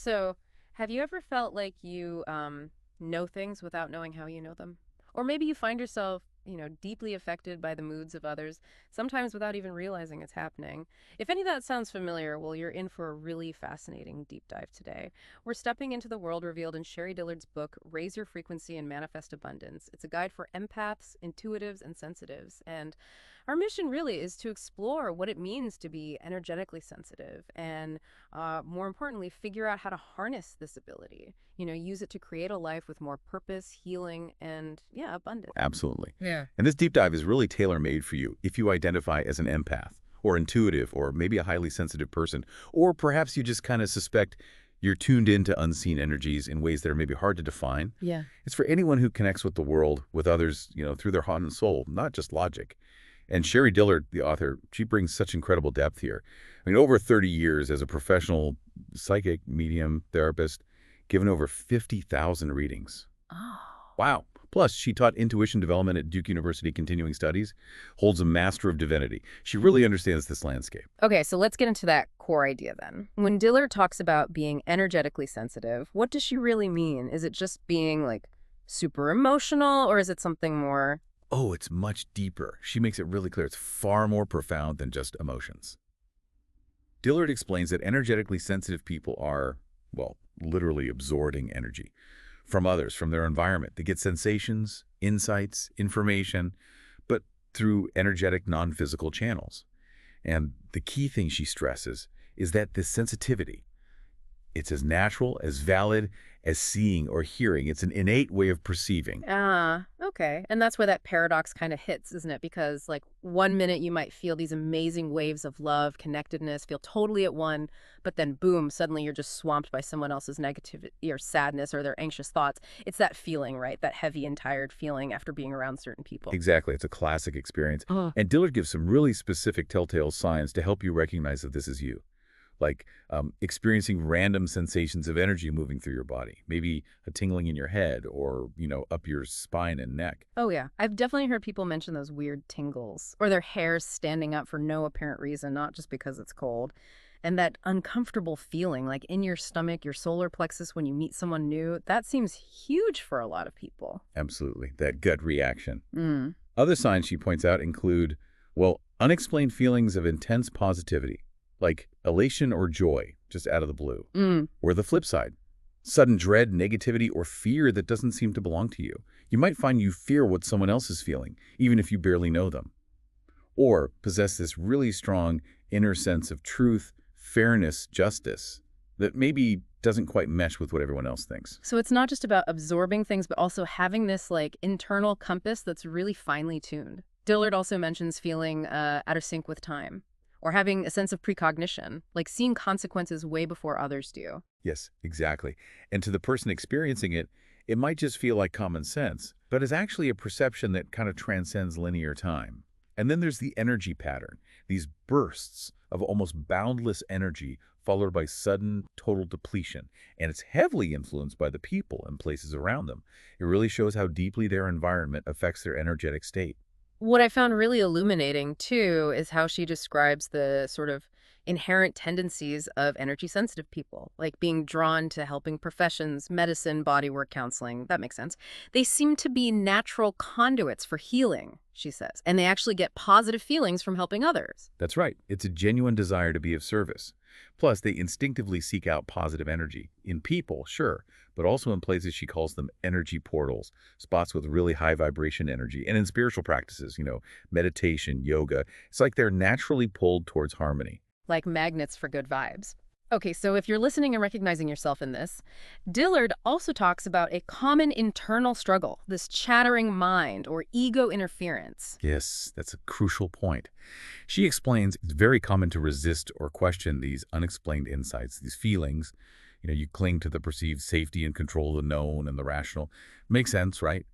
So, have you ever felt like you know things without knowing how you know them? Or maybe you find yourself, deeply affected by the moods of others, sometimes without even realizing it's happening. If any of that sounds familiar, well, you're in for a really fascinating deep dive today. We're stepping into the world revealed in Sherrie Dillard's book, Raise Your Frequency and Manifest Abundance. It's a guide for empaths, intuitives, and sensitives. And our mission really is to explore what it means to be energetically sensitive and more importantly, figure out how to harness this ability. Use it to create a life with more purpose, healing, and yeah, abundance. Absolutely. Yeah. And this deep dive is really tailor-made for you if you identify as an empath or intuitive or maybe a highly sensitive person, or perhaps you just kind of suspect you're tuned into unseen energies in ways that are maybe hard to define. Yeah. It's for anyone who connects with the world, with others, through their heart and soul, not just logic. And Sherrie Dillard, the author, she brings such incredible depth here. I mean, over 30 years as a professional psychic, medium, therapist, given over 50,000 readings. Oh. Wow. Plus, she taught intuition development at Duke University Continuing Studies, holds a Master of Divinity. She really understands this landscape. Okay, so let's get into that core idea then. When Dillard talks about being energetically sensitive, what does she really mean? Is it just being like super emotional, or is it something more? Oh, it's much deeper. She makes it really clear. It's far more profound than just emotions. Dillard explains that energetically sensitive people are, well, literally absorbing energy from others, from their environment. They get sensations, insights, information, but through energetic, non-physical channels. And the key thing she stresses is that this sensitivity, it's as natural, as valid as seeing or hearing. It's an innate way of perceiving. Okay. And that's where that paradox kind of hits, isn't it? Because like one minute you might feel these amazing waves of love, connectedness, feel totally at one, but then boom, suddenly you're just swamped by someone else's negativity or sadness or their anxious thoughts. It's that feeling, right? That heavy and tired feeling after being around certain people. Exactly. It's a classic experience. Oh. And Dillard gives some really specific telltale signs to help you recognize that this is you. Like experiencing random sensations of energy moving through your body, maybe a tingling in your head or, up your spine and neck. Oh, yeah. I've definitely heard people mention those weird tingles or their hairs standing up for no apparent reason, not just because it's cold. And that uncomfortable feeling like in your stomach, your solar plexus when you meet someone new, that seems huge for a lot of people. Absolutely. That gut reaction. Mm. Other signs she points out include, well, unexplained feelings of intense positivity, like elation or joy, just out of the blue. Or the flip side, sudden dread, negativity, or fear that doesn't seem to belong to you. You might find you fear what someone else is feeling, even if you barely know them. Or possess this really strong inner sense of truth, fairness, justice, that maybe doesn't quite mesh with what everyone else thinks. So it's not just about absorbing things, but also having this like internal compass that's really finely tuned. Dillard also mentions feeling out of sync with time. Or having a sense of precognition, like seeing consequences way before others do. Yes, exactly. And to the person experiencing it, it might just feel like common sense, but it's actually a perception that kind of transcends linear time. And then there's the energy pattern, these bursts of almost boundless energy followed by sudden total depletion. And it's heavily influenced by the people and places around them. It really shows how deeply their environment affects their energetic state. What I found really illuminating, too, is how she describes the sort of inherent tendencies of energy-sensitive people, like being drawn to helping professions, medicine, bodywork, counseling. That makes sense. They seem to be natural conduits for healing, she says, and they actually get positive feelings from helping others. That's right. It's a genuine desire to be of service. Plus, they instinctively seek out positive energy. In people, sure, but also in places she calls them energy portals, spots with really high vibration energy. And in spiritual practices, meditation, yoga, it's like they're naturally pulled towards harmony. Like magnets for good vibes. Okay, so if you're listening and recognizing yourself in this, Dillard also talks about a common internal struggle, this chattering mind or ego interference. Yes, that's a crucial point. She explains it's very common to resist or question these unexplained insights, these feelings. You cling to the perceived safety and control of the known and the rational. Makes sense, right?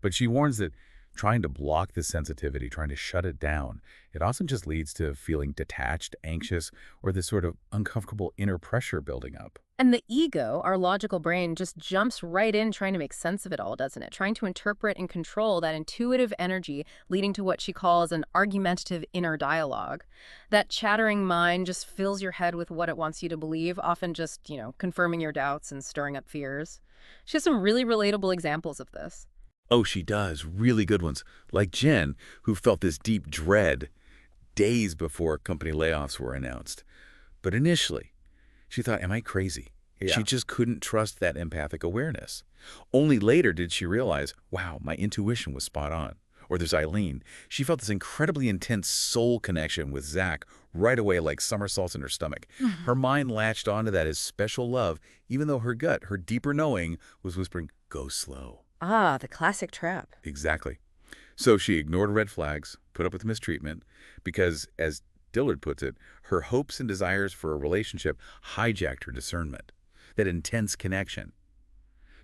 But she warns that Trying to block this sensitivity, trying to shut it down, it often just leads to feeling detached, anxious, or this sort of uncomfortable inner pressure building up. And the ego, our logical brain, just jumps right in trying to make sense of it all, doesn't it? Trying to interpret and control that intuitive energy, leading to what she calls an argumentative inner dialogue. That chattering mind just fills your head with what it wants you to believe, often just, confirming your doubts and stirring up fears. She has some really relatable examples of this. Oh, she does. Really good ones. Like Jen, who felt this deep dread days before company layoffs were announced. But initially, she thought, am I crazy? Yeah. She just couldn't trust that empathic awareness. Only later did she realize, wow, my intuition was spot on. Or there's Eileen. She felt this incredibly intense soul connection with Zach right away, like somersaults in her stomach. Her mind latched onto that as special love, even though her gut, her deeper knowing, was whispering, go slow. Ah, the classic trap. Exactly. So she ignored red flags, put up with mistreatment, because, as Dillard puts it, her hopes and desires for a relationship hijacked her discernment. That intense connection.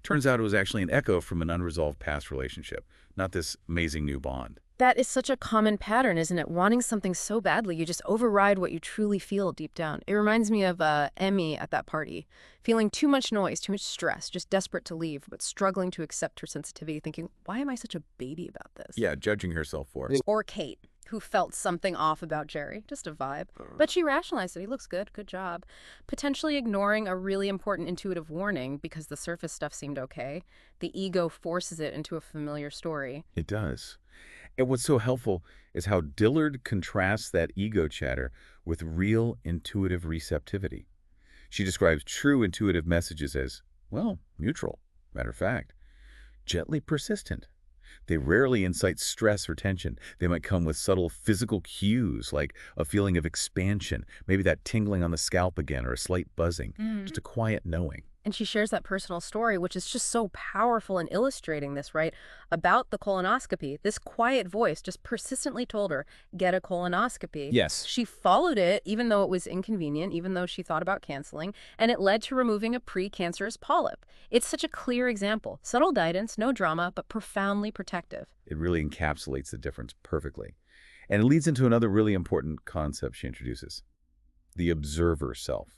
Turns out it was actually an echo from an unresolved past relationship, not this amazing new bond. That is such a common pattern, isn't it? Wanting something so badly, you just override what you truly feel deep down. It reminds me of Emmy at that party, feeling too much noise, too much stress, just desperate to leave, but struggling to accept her sensitivity, thinking, why am I such a baby about this? Yeah, judging herself for it. Or Kate, who felt something off about Jerry, just a vibe. But she rationalized it. He looks good, good job. Potentially ignoring a really important intuitive warning because the surface stuff seemed okay. The ego forces it into a familiar story. It does. And what's so helpful is how Dillard contrasts that ego chatter with real intuitive receptivity. She describes true intuitive messages as, well, neutral, matter of fact, gently persistent. They rarely incite stress or tension. They might come with subtle physical cues like a feeling of expansion, maybe that tingling on the scalp again or a slight buzzing, just a quiet knowing. And she shares that personal story, which is just so powerful in illustrating this, right? About the colonoscopy. This quiet voice just persistently told her, get a colonoscopy. Yes. She followed it, even though it was inconvenient, even though she thought about canceling, and it led to removing a precancerous polyp. It's such a clear example. Subtle guidance, no drama, but profoundly protective. It really encapsulates the difference perfectly. And it leads into another really important concept she introduces, the observer self.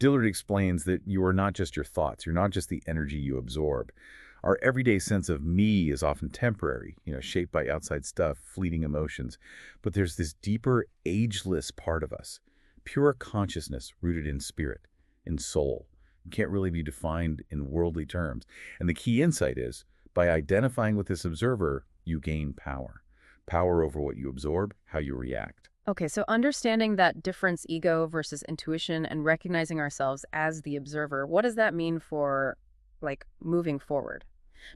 Dillard explains that you are not just your thoughts. You're not just the energy you absorb. Our everyday sense of me is often temporary, shaped by outside stuff, fleeting emotions. But there's this deeper, ageless part of us, pure consciousness rooted in spirit, in soul. It can't really be defined in worldly terms. And the key insight is, by identifying with this observer, you gain power. Power over what you absorb, how you react. Okay, so understanding that difference, ego versus intuition, and recognizing ourselves as the observer, what does that mean for, moving forward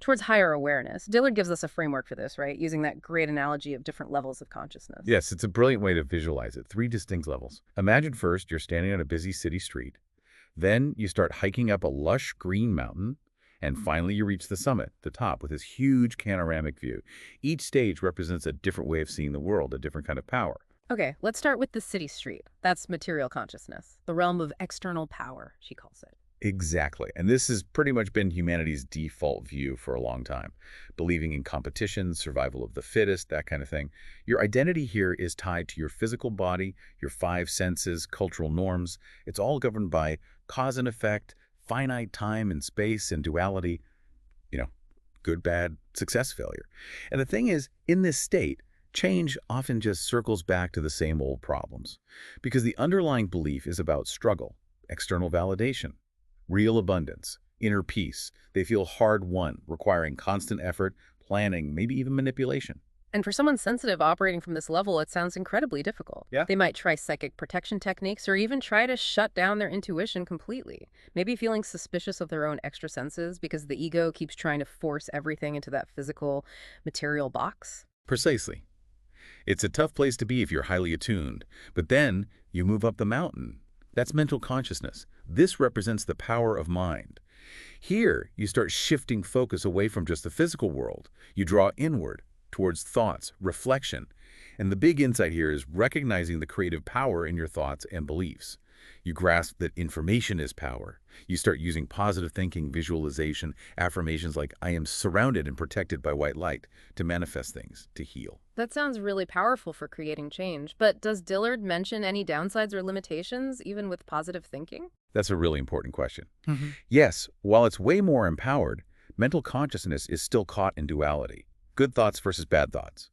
towards higher awareness? Dillard gives us a framework for this, right? Using that great analogy of different levels of consciousness. Yes, it's a brilliant way to visualize it. 3 distinct levels. Imagine first you're standing on a busy city street. Then you start hiking up a lush green mountain. And finally, you reach the summit, the top, with this huge panoramic view. Each stage represents a different way of seeing the world, a different kind of power. Okay, let's start with the city street. That's material consciousness, the realm of external power, she calls it. Exactly. And this has pretty much been humanity's default view for a long time. Believing in competition, survival of the fittest, that kind of thing. Your identity here is tied to your physical body, your 5 senses, cultural norms. It's all governed by cause and effect, finite time and space and duality, good, bad, success, failure. And the thing is, in this state, change often just circles back to the same old problems. Because the underlying belief is about struggle, external validation, real abundance, inner peace. They feel hard-won, requiring constant effort, planning, maybe even manipulation. And for someone sensitive operating from this level, it sounds incredibly difficult. Yeah. They might try psychic protection techniques or even try to shut down their intuition completely. Maybe feeling suspicious of their own extra senses because the ego keeps trying to force everything into that physical, material box. Precisely. It's a tough place to be if you're highly attuned. But then you move up the mountain. That's mental consciousness. This represents the power of mind. Here, you start shifting focus away from just the physical world. You draw inward, towards thoughts, reflection. And the big insight here is recognizing the creative power in your thoughts and beliefs. You grasp that information is power. You start using positive thinking, visualization, affirmations like, I am surrounded and protected by white light, to manifest things, to heal. That sounds really powerful for creating change. But does Dillard mention any downsides or limitations, even with positive thinking? That's a really important question. Hmm. Yes, while it's way more empowered, mental consciousness is still caught in duality. Good thoughts versus bad thoughts.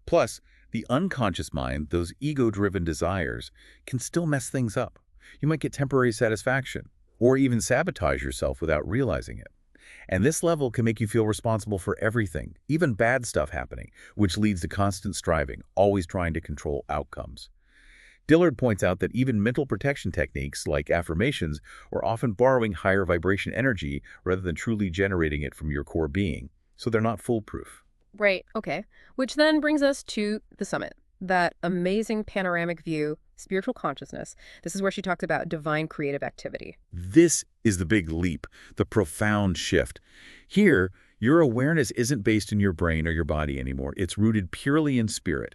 Plus, the unconscious mind, those ego-driven desires, can still mess things up. You might get temporary satisfaction, or even sabotage yourself without realizing it. And this level can make you feel responsible for everything, even bad stuff happening, which leads to constant striving, always trying to control outcomes. Dillard points out that even mental protection techniques like affirmations are often borrowing higher vibration energy rather than truly generating it from your core being, so they're not foolproof. Right, okay. Which then brings us to the summit. That amazing panoramic view, spiritual consciousness. This is where she talks about divine creative activity. This is the big leap, the profound shift. Here, your awareness isn't based in your brain or your body anymore. It's rooted purely in spirit.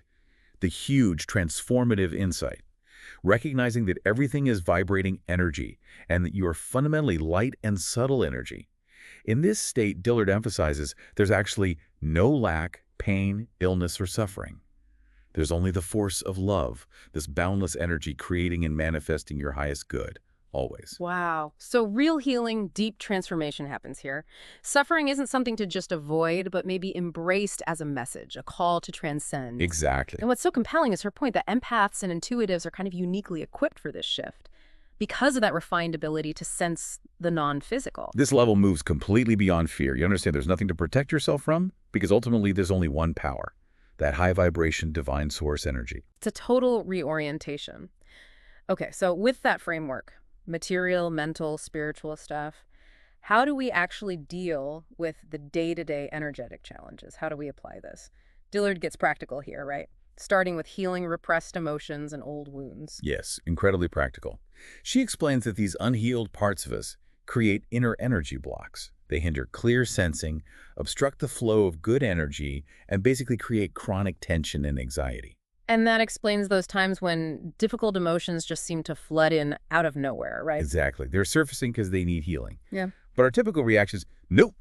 The huge, transformative insight. Recognizing that everything is vibrating energy and that you are fundamentally light and subtle energy. In this state, Dillard emphasizes there's actually no lack, pain, illness, or suffering. There's only the force of love, this boundless energy creating and manifesting your highest good, always. Wow. So real healing, deep transformation happens here. Suffering isn't something to just avoid, but maybe embraced as a message, a call to transcend. Exactly. And what's so compelling is her point that empaths and intuitives are kind of uniquely equipped for this shift because of that refined ability to sense the non-physical. This level moves completely beyond fear. You understand there's nothing to protect yourself from because ultimately there's only one power, that high vibration divine source energy. It's a total reorientation. Okay, so with that framework, material, mental, spiritual stuff, how do we actually deal with the day-to-day energetic challenges? How do we apply this? Dillard gets practical here, right? Starting with healing repressed emotions and old wounds. Yes, incredibly practical. She explains that these unhealed parts of us create inner energy blocks. They hinder clear sensing, obstruct the flow of good energy, and basically create chronic tension and anxiety. And that explains those times when difficult emotions just seem to flood in out of nowhere, right? Exactly. They're surfacing because they need healing. Yeah. But our typical reaction is, nope,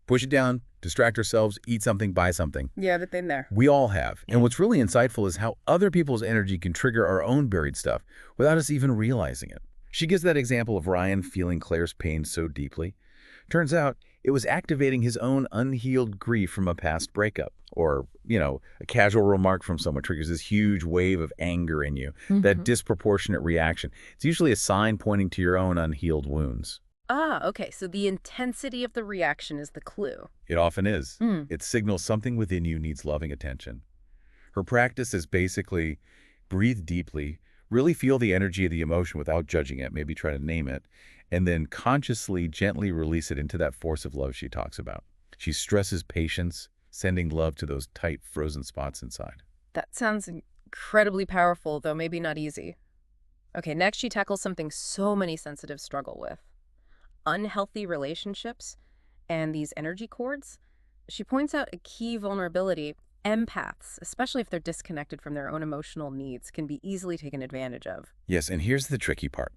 push it down, distract ourselves, eat something, buy something. Yeah, they've been there. We all have. And what's really insightful is how other people's energy can trigger our own buried stuff without us even realizing it. She gives that example of Ryan feeling Claire's pain so deeply. Turns out it was activating his own unhealed grief from a past breakup. Or, a casual remark from someone triggers this huge wave of anger in you, that disproportionate reaction. It's usually a sign pointing to your own unhealed wounds. Ah, okay. So the intensity of the reaction is the clue. It often is. Mm. It signals something within you needs loving attention. Her practice is basically breathe deeply, really feel the energy of the emotion without judging it, maybe try to name it, and then consciously, gently release it into that force of love she talks about. She stresses patience, sending love to those tight, frozen spots inside. That sounds incredibly powerful, though maybe not easy. Okay, next she tackles something so many sensitives struggle with. Unhealthy relationships and these energy cords. She points out a key vulnerability. Empaths, especially if they're disconnected from their own emotional needs, can be easily taken advantage of. Yes, and here's the tricky part.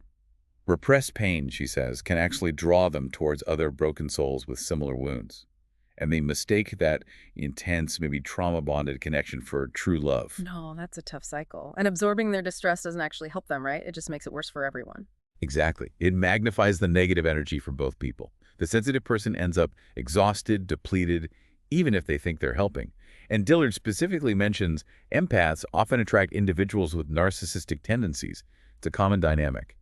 Repressed pain, she says, can actually draw them towards other broken souls with similar wounds. And they mistake that intense, maybe trauma-bonded connection for true love. No, that's a tough cycle. And absorbing their distress doesn't actually help them, right? It just makes it worse for everyone. Exactly. It magnifies the negative energy for both people. The sensitive person ends up exhausted, depleted, even if they think they're helping. And Dillard specifically mentions empaths often attract individuals with narcissistic tendencies. It's a common dynamic.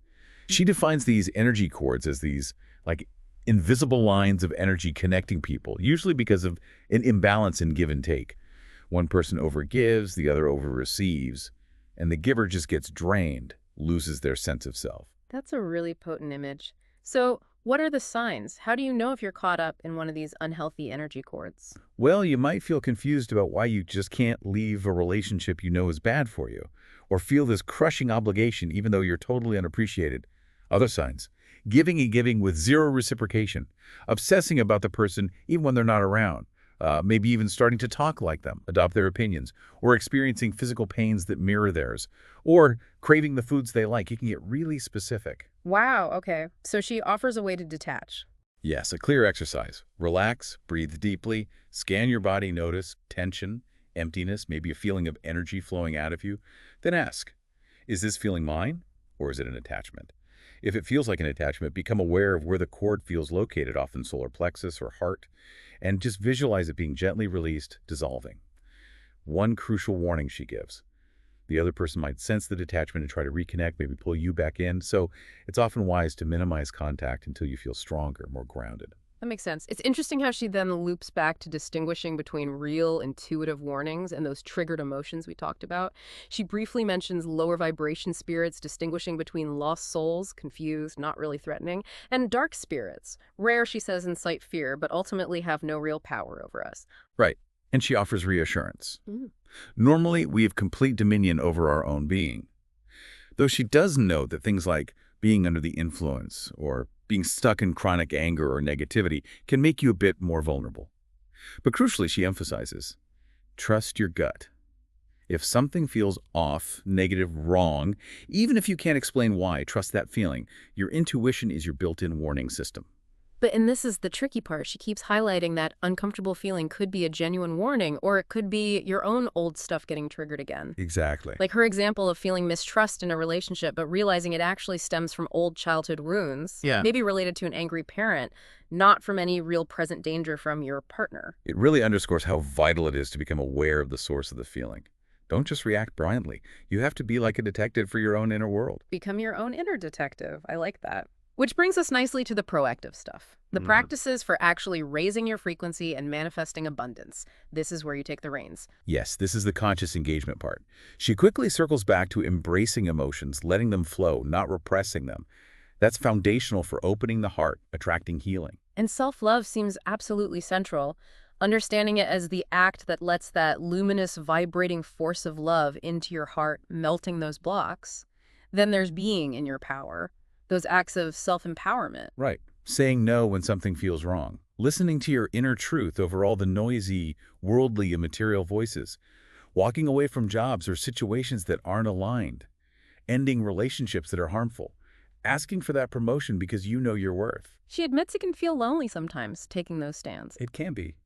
She defines these energy cords as these, invisible lines of energy connecting people, usually because of an imbalance in give and take. One person overgives, the other overreceives, and the giver just gets drained, loses their sense of self. That's a really potent image. So, what are the signs? How do you know if you're caught up in one of these unhealthy energy cords? Well, you might feel confused about why you just can't leave a relationship you know is bad for you, or feel this crushing obligation even though you're totally unappreciated. Other signs: giving and giving with zero reciprocation, obsessing about the person even when they're not around, maybe even starting to talk like them, adopt their opinions, or experiencing physical pains that mirror theirs, or craving the foods they like. You can get really specific. Wow, okay. So she offers a way to detach. Yes, a clear exercise. Relax, breathe deeply, scan your body, notice tension, emptiness, maybe a feeling of energy flowing out of you. Then ask, is this feeling mine or is it an attachment? If it feels like an attachment, become aware of where the cord feels located, often solar plexus or heart, and just visualize it being gently released, dissolving. One crucial warning she gives. The other person might sense the detachment and try to reconnect, maybe pull you back in. So it's often wise to minimize contact until you feel stronger, more grounded. That makes sense. It's interesting how she then loops back to distinguishing between real intuitive warnings and those triggered emotions we talked about. She briefly mentions lower vibration spirits, distinguishing between lost souls, confused, not really threatening, and dark spirits, rare, she says, incite fear, but ultimately have no real power over us. Right. And she offers reassurance. Mm. Normally, we have complete dominion over our own being. Though she does note that things like being under the influence or being stuck in chronic anger or negativity can make you a bit more vulnerable. But crucially, she emphasizes, trust your gut. If something feels off, negative, wrong, even if you can't explain why, trust that feeling. Your intuition is your built-in warning system. And this is the tricky part. She keeps highlighting that uncomfortable feeling could be a genuine warning, or it could be your own old stuff getting triggered again. Exactly. Like her example of feeling mistrust in a relationship, but realizing it actually stems from old childhood wounds, Yeah. maybe related to an angry parent, not from any real present danger from your partner. It really underscores how vital it is to become aware of the source of the feeling. Don't just react blindly. You have to be like a detective for your own inner world. Become your own inner detective. I like that. Which brings us nicely to the proactive stuff. The practices for actually raising your frequency and manifesting abundance. This is where you take the reins. Yes, this is the conscious engagement part. She quickly circles back to embracing emotions, letting them flow, not repressing them. That's foundational for opening the heart, attracting healing. And self-love seems absolutely central. Understanding it as the act that lets that luminous, vibrating force of love into your heart, melting those blocks. Then there's being in your power. Those acts of self-empowerment. Right. Saying no when something feels wrong. Listening to your inner truth over all the noisy, worldly, and material voices. Walking away from jobs or situations that aren't aligned. Ending relationships that are harmful. Asking for that promotion because you know your worth. She admits it can feel lonely sometimes, taking those stands. It can be.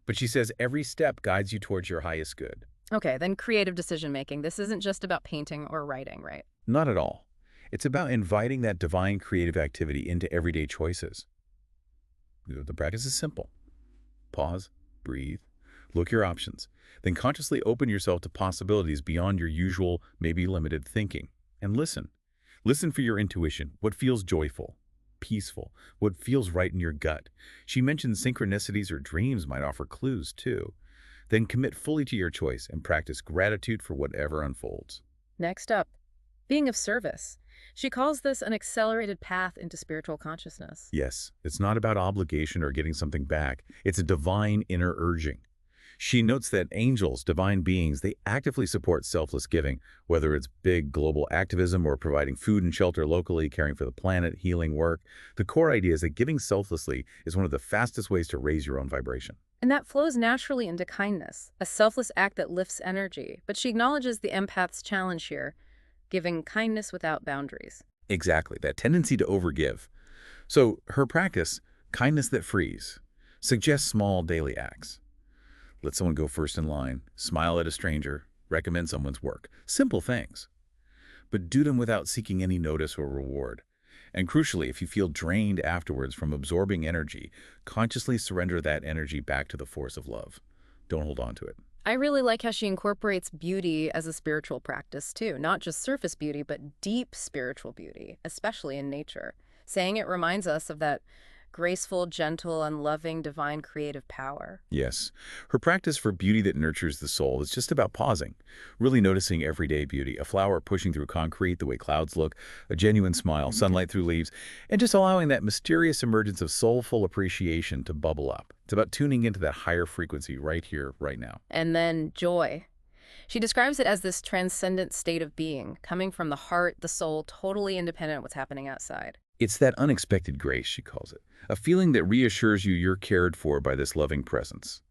But she says every step guides you towards your highest good. Okay, then creative decision-making. This isn't just about painting or writing, right? Not at all. It's about inviting that divine creative activity into everyday choices. The practice is simple. Pause, breathe, look your options, then consciously open yourself to possibilities beyond your usual, maybe limited thinking. And listen. Listen for your intuition, what feels joyful, peaceful, what feels right in your gut. She mentions synchronicities or dreams might offer clues too. Then commit fully to your choice and practice gratitude for whatever unfolds. Next up, being of service. She calls this an accelerated path into spiritual consciousness. Yes, it's not about obligation or getting something back. It's a divine inner urging. She notes that angels, divine beings, they actively support selfless giving, whether it's big global activism or providing food and shelter locally, caring for the planet, healing work. The core idea is that giving selflessly is one of the fastest ways to raise your own vibration. And that flows naturally into kindness, a selfless act that lifts energy. But she acknowledges the empath's challenge here, giving kindness without boundaries. Exactly, that tendency to overgive. So her practice, kindness that frees, suggests small daily acts. Let someone go first in line, smile at a stranger, recommend someone's work. Simple things. But do them without seeking any notice or reward. And crucially, if you feel drained afterwards from absorbing energy, consciously surrender that energy back to the force of love. Don't hold on to it. I really like how she incorporates beauty as a spiritual practice too, not just surface beauty, but deep spiritual beauty, especially in nature. Saying it reminds us of that graceful, gentle, and loving divine creative power. Yes. Her practice for beauty that nurtures the soul is just about pausing, really noticing everyday beauty, a flower pushing through concrete, the way clouds look, a genuine smile, sunlight through leaves, and just allowing that mysterious emergence of soulful appreciation to bubble up. It's about tuning into that higher frequency right here, right now. And then joy. She describes it as this transcendent state of being, coming from the heart, the soul, totally independent of what's happening outside. It's that unexpected grace, she calls it, a feeling that reassures you you're cared for by this loving presence.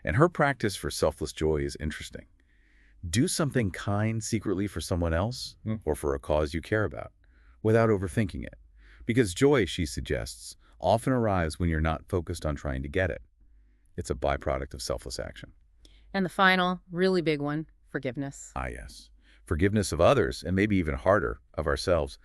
And her practice for selfless joy is interesting. Do something kind secretly for someone else or for a cause you care about without overthinking it. Because joy, she suggests, often arrives when you're not focused on trying to get it. It's a byproduct of selfless action. And the final, really big one, forgiveness. Ah, yes. Forgiveness of others, and maybe even harder, of ourselves.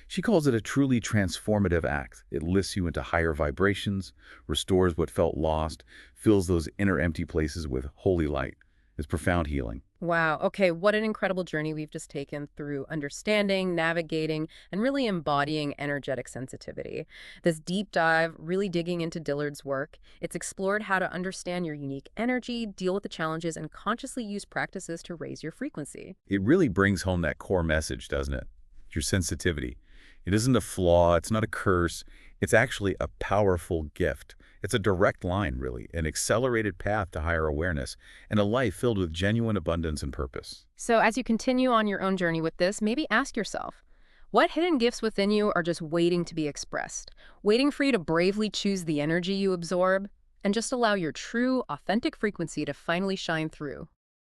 She calls it a truly transformative act. It lifts you into higher vibrations, restores what felt lost, fills those inner empty places with holy light. It's profound healing. Wow. Okay, what an incredible journey we've just taken through understanding, navigating, and really embodying energetic sensitivity. This deep dive, really digging into Dillard's work, it's explored how to understand your unique energy, deal with the challenges, and consciously use practices to raise your frequency. It really brings home that core message, doesn't it? Your sensitivity. It isn't a flaw, it's not a curse, it's actually a powerful gift. It's a direct line, really, an accelerated path to higher awareness, and a life filled with genuine abundance and purpose. So as you continue on your own journey with this, maybe ask yourself, what hidden gifts within you are just waiting to be expressed, waiting for you to bravely choose the energy you absorb, and just allow your true, authentic frequency to finally shine through?